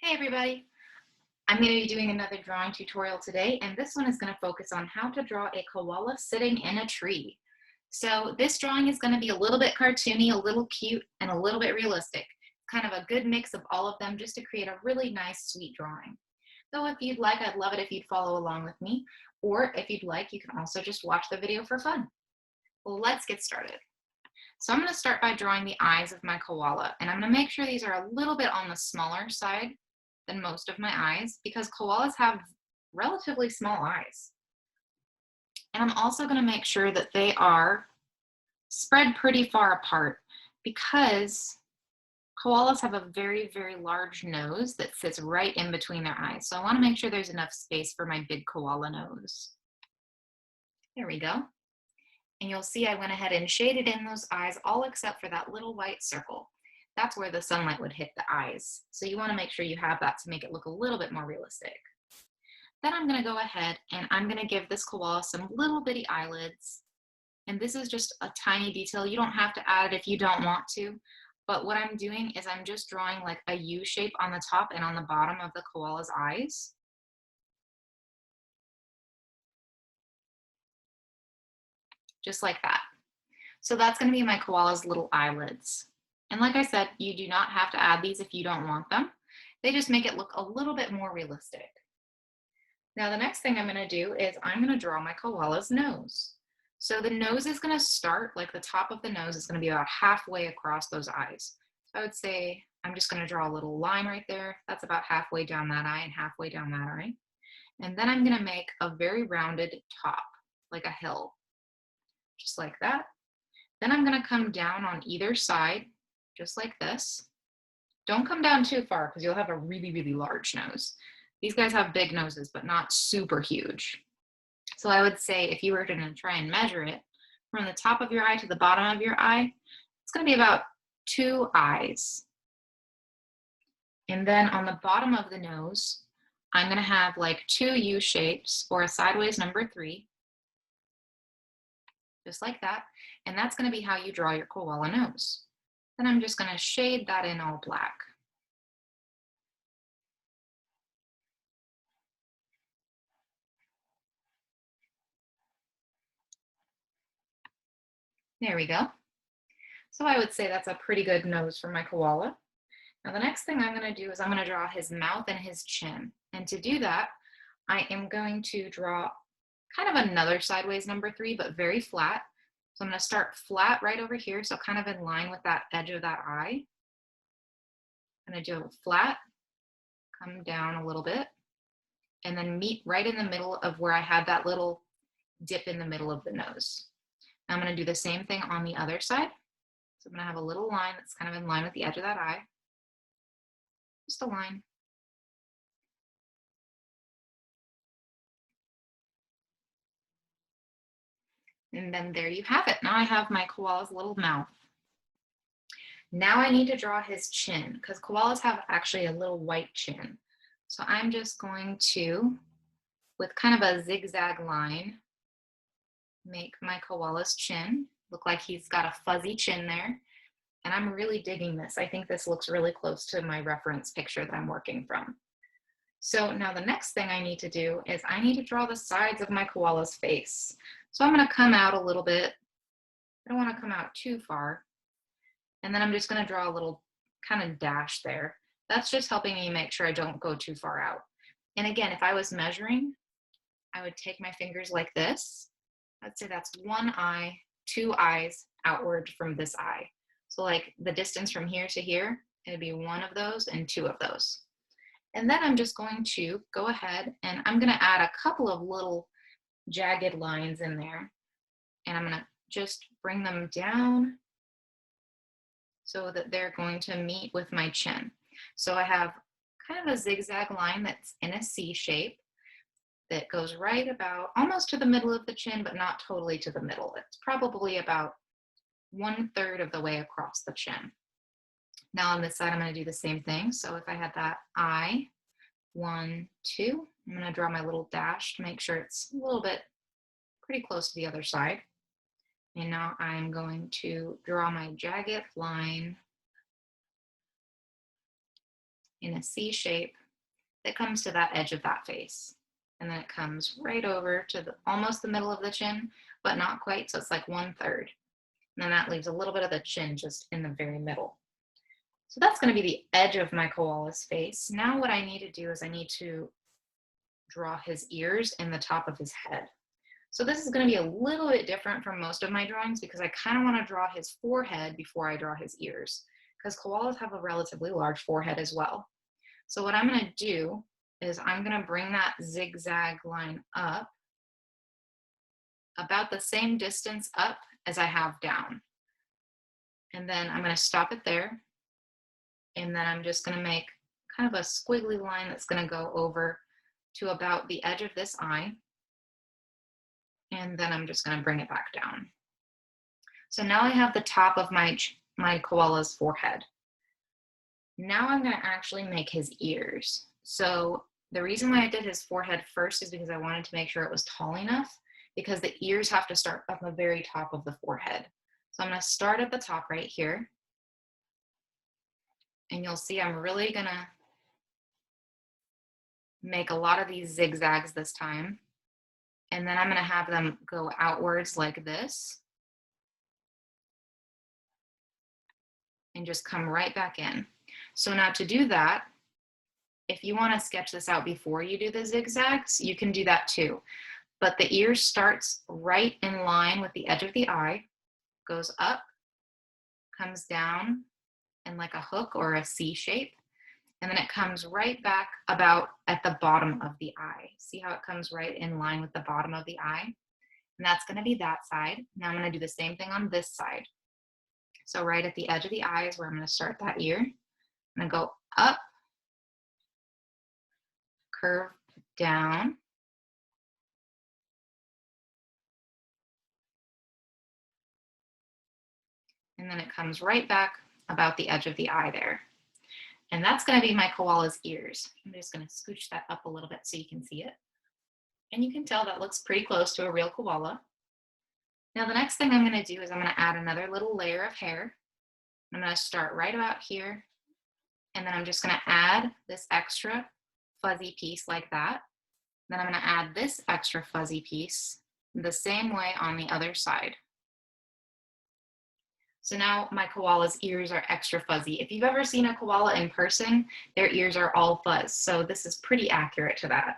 Hey everybody! I'm going to be doing another drawing tutorial today, and this one is going to focus on how to draw a koala sitting in a tree. So this drawing is going to be a little bit cartoony, a little cute, and a little bit realistic. Kind of a good mix of all of them just to create a really nice, sweet drawing. Though if you'd like, I'd love it if you'd follow along with me, or if you'd like, you can also just watch the video for fun. Well, let's get started. So I'm going to start by drawing the eyes of my koala, and I'm going to make sure these are a little bit on the smaller side than most of my eyes because koalas have relatively small eyes. And I'm also going to make sure that they are spread pretty far apart because koalas have a very, very large nose that sits right in between their eyes. So I want to make sure there's enough space for my big koala nose. There we go. And you'll see I went ahead and shaded in those eyes all except for that little white circle. That's where the sunlight would hit the eyes. So you want to make sure you have that to make it look a little bit more realistic. Then I'm going to go ahead and I'm going to give this koala some little bitty eyelids. And this is just a tiny detail. You don't have to add it if you don't want to. But what I'm doing is I'm just drawing like a U shape on the top and on the bottom of the koala's eyes. Just like that. So that's going to be my koala's little eyelids. And like I said, you do not have to add these if you don't want them. They just make it look a little bit more realistic. Now the next thing I'm going to do is I'm going to draw my koala's nose. So the nose is going to start, like the top of the nose is going to be about halfway across those eyes. So I would say I'm just going to draw a little line right there. That's about halfway down that eye and halfway down that eye. And then I'm going to make a very rounded top, like a hill, just like that. Then I'm going to come down on either side, just like this. Don't come down too far because you'll have a really, really large nose. These guys have big noses, but not super huge. So I would say if you were going to try and measure it from the top of your eye to the bottom of your eye, it's going to be about 2 eyes. And then on the bottom of the nose, I'm going to have like 2 U shapes or a sideways number 3. Just like that. And that's going to be how you draw your koala nose. Then I'm just going to shade that in all black. There we go. So I would say that's a pretty good nose for my koala. Now the next thing I'm going to do is I'm going to draw his mouth and his chin. And to do that, I am going to draw kind of another sideways number 3, but very flat. So I'm going to start flat right over here, so kind of in line with that edge of that eye. I'm going to do it flat, come down a little bit, and then meet right in the middle of where I had that little dip in the middle of the nose. I'm going to do the same thing on the other side. So I'm going to have a little line that's kind of in line with the edge of that eye. Just a line. And then there you have it. Now I have my koala's little mouth. Now I need to draw his chin because koalas have actually a little white chin. So I'm just going to, with kind of a zigzag line, make my koala's chin look like he's got a fuzzy chin there. And I'm really digging this. I think this looks really close to my reference picture that I'm working from. So now the next thing I need to do is I need to draw the sides of my koala's face. So I'm going to come out a little bit. I don't want to come out too far. And then I'm just going to draw a little kind of dash there. That's just helping me make sure I don't go too far out. And again, if I was measuring, I would take my fingers like this. I'd say that's 1 eye, 2 eyes outward from this eye. So like the distance from here to here, it'd be 1 of those and 2 of those. And then I'm just going to go ahead and I'm going to add a couple of little jagged lines in there. And I'm going to just bring them down so that they're going to meet with my chin. So I have kind of a zigzag line that's in a C shape that goes right about almost to the middle of the chin, but not totally to the middle. It's probably about 1/3 of the way across the chin. Now on this side, I'm going to do the same thing. So if I had that eye, 1, 2, I'm going to draw my little dash to make sure it's a little bit pretty close to the other side. And now I'm going to draw my jagged line in a C shape that comes to that edge of that face. And then it comes right over to almost the middle of the chin, but not quite, so it's like 1/3. And then that leaves a little bit of the chin just in the very middle. So that's going to be the edge of my koala's face. Now what I need to do is I need to draw his ears and the top of his head. So this is going to be a little bit different from most of my drawings because I kind of want to draw his forehead before I draw his ears, because koalas have a relatively large forehead as well. So what I'm going to do is I'm going to bring that zigzag line up about the same distance up as I have down. And then I'm going to stop it there. And then I'm just going to make kind of a squiggly line that's going to go over to about the edge of this eye. And then I'm just going to bring it back down. So now I have the top of my koala's forehead. Now I'm going to actually make his ears. So the reason why I did his forehead first is because I wanted to make sure it was tall enough, because the ears have to start at the very top of the forehead. So I'm going to start at the top right here. And you'll see I'm really going to make a lot of these zigzags this time. And then I'm going to have them go outwards like this. And just come right back in. So now to do that, if you want to sketch this out before you do the zigzags, you can do that too. But the ear starts right in line with the edge of the eye, goes up, comes down in like a hook or a C shape, and then it comes right back about at the bottom of the eye. See how it comes right in line with the bottom of the eye? And that's going to be that side. Now I'm going to do the same thing on this side. So right at the edge of the eye is where I'm going to start that ear. I'm going to go up, curve down, and then it comes right back about the edge of the eye there. And that's going to be my koala's ears. I'm just going to scooch that up a little bit so you can see it. And you can tell that looks pretty close to a real koala. Now the next thing I'm going to do is I'm going to add another little layer of hair. I'm going to start right about here, and then I'm just going to add this extra fuzzy piece like that. Then I'm going to add this extra fuzzy piece the same way on the other side. So now my koala's ears are extra fuzzy. If you've ever seen a koala in person, their ears are all fuzz. So this is pretty accurate to that.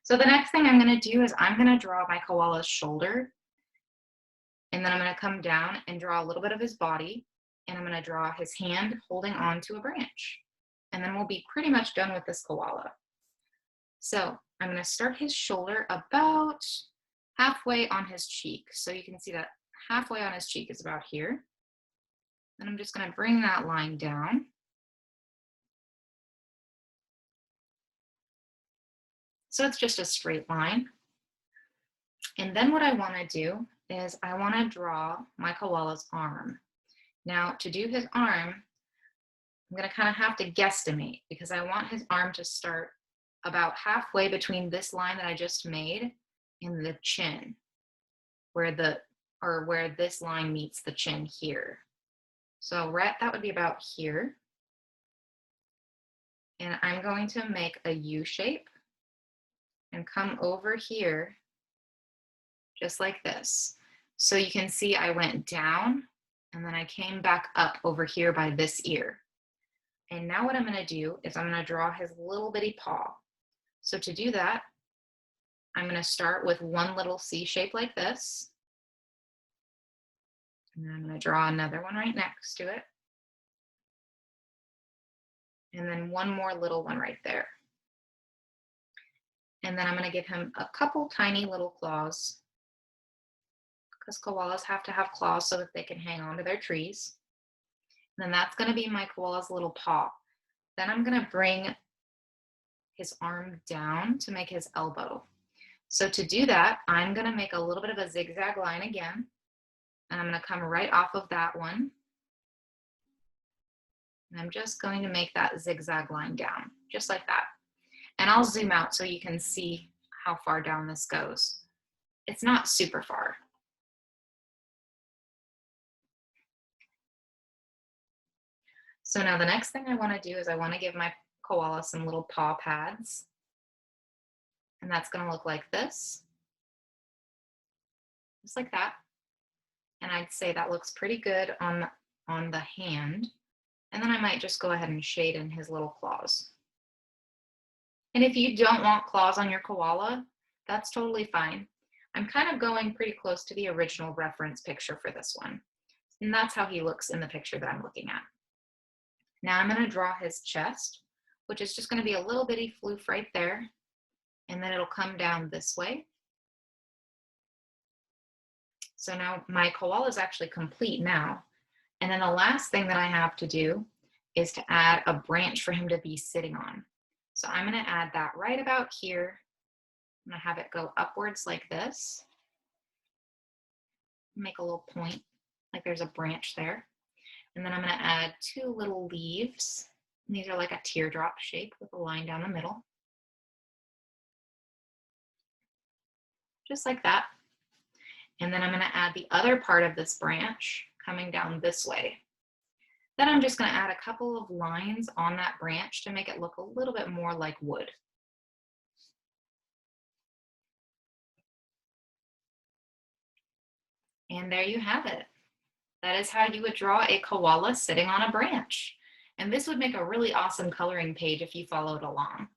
So the next thing I'm going to do is I'm going to draw my koala's shoulder. And then I'm going to come down and draw a little bit of his body. And I'm going to draw his hand holding on to a branch. And then we'll be pretty much done with this koala. So I'm going to start his shoulder about halfway on his cheek. So you can see that halfway on his cheek is about here. Then I'm just going to bring that line down. So it's just a straight line. And then what I want to do is I want to draw my koala's arm. Now to do his arm, I'm going to kind of have to guesstimate because I want his arm to start about halfway between this line that I just made and the chin, where this line meets the chin here. So that would be about here. And I'm going to make a U shape and come over here just like this. So you can see I went down and then I came back up over here by this ear. And now what I'm going to do is I'm going to draw his little bitty paw. So to do that, I'm going to start with one little C shape like this. And then I'm going to draw another one right next to it. And then one more little one right there. And then I'm going to give him a couple tiny little claws, because koalas have to have claws so that they can hang on to their trees. And then that's going to be my koala's little paw. Then I'm going to bring his arm down to make his elbow. So to do that, I'm going to make a little bit of a zigzag line again. And I'm going to come right off of that one. And I'm just going to make that zigzag line down, just like that. And I'll zoom out so you can see how far down this goes. It's not super far. So now the next thing I want to do is I want to give my Koala some little paw pads. And that's going to look like this, just like that. And I'd say that looks pretty good on the hand. And then I might just go ahead and shade in his little claws. And if you don't want claws on your koala, that's totally fine. I'm kind of going pretty close to the original reference picture for this one. And that's how he looks in the picture that I'm looking at. Now I'm going to draw his chest, which is just going to be a little bitty floof right there. And then it'll come down this way. So now my koala is actually complete now. And then the last thing that I have to do is to add a branch for him to be sitting on. So I'm going to add that right about here. I'm going to have it go upwards like this. Make a little point, like there's a branch there. And then I'm going to add 2 little leaves. And these are like a teardrop shape with a line down the middle. Just like that. And then I'm going to add the other part of this branch coming down this way. Then I'm just going to add a couple of lines on that branch to make it look a little bit more like wood. And there you have it. That is how you would draw a koala sitting on a branch. And this would make a really awesome coloring page if you followed along.